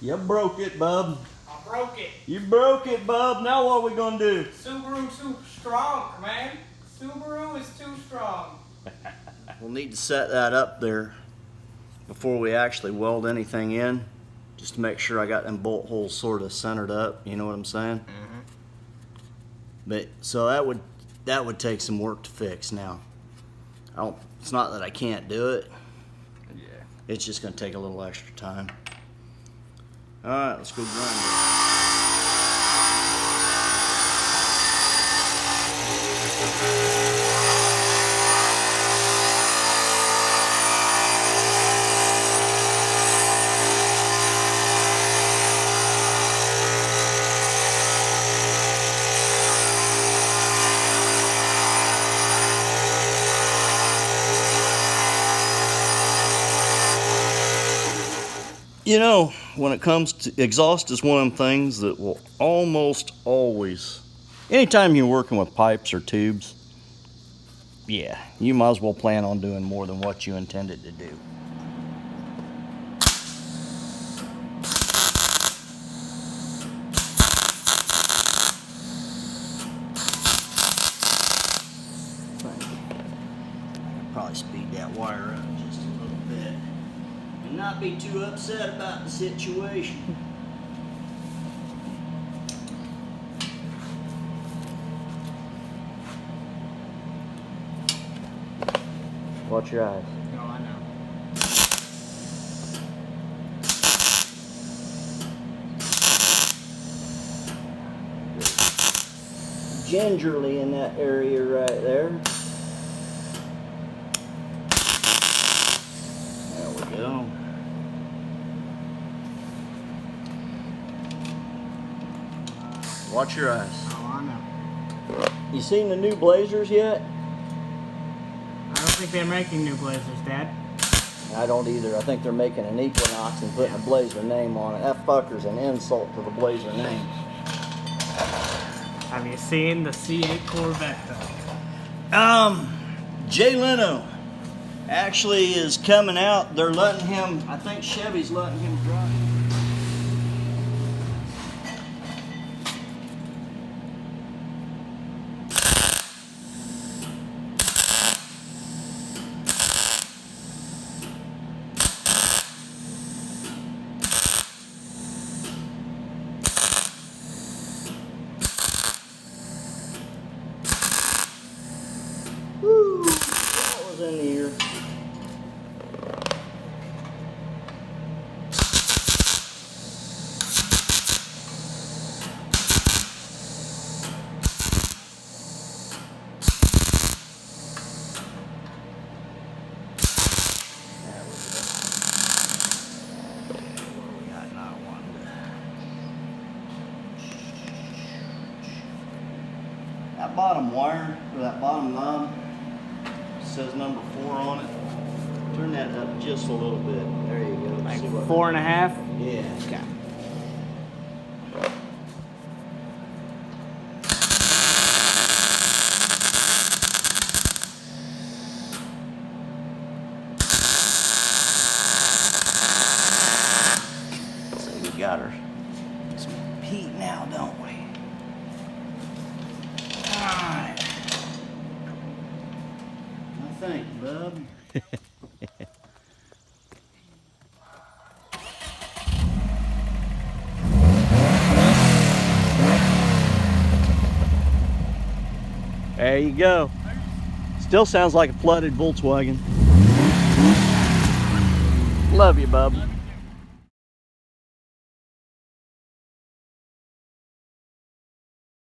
You broke it, bub. I broke it. You broke it, bub. Now what are we gonna do? Subaru too strong, man. Subaru is too strong. We'll need to set that up there before we actually weld anything in, just to make sure I got them bolt holes sort of centered up. You know what I'm saying? Mm-hmm. But so that would take some work to fix. Now, it's not that I can't do it. Yeah. It's just gonna take a little extra time. All right, let's go grind it. You know, when it comes to exhaust, is one of them things that will almost always, anytime you're working with pipes or tubes, yeah, you might as well plan on doing more than what you intended to do. I could probably speed that wire up just a little bit and not be too upset about the situation. Watch your eyes. No, I know. Gingerly in that area right there. There we go. Watch your eyes. Oh, I know. You seen the new Blazers yet? I don't think they're making new Blazers, Dad. I don't either. I think they're making an Equinox and putting a Blazer name on it. That fucker's an insult to the Blazer name. Have you seen the C8 Corvette though? Jay Leno actually is coming out. They're letting him, I think Chevy's letting him drive. Woo! That was in the ear. That bottom wire, or that bottom knob, says number 4 on it. Turn that up just a little bit. There you go. Like See what- 4.5? Yeah. Okay. So we got her some heat now, don't we? Alright. I think, bub. There you go. Still sounds like a flooded Volkswagen. Love you, bub.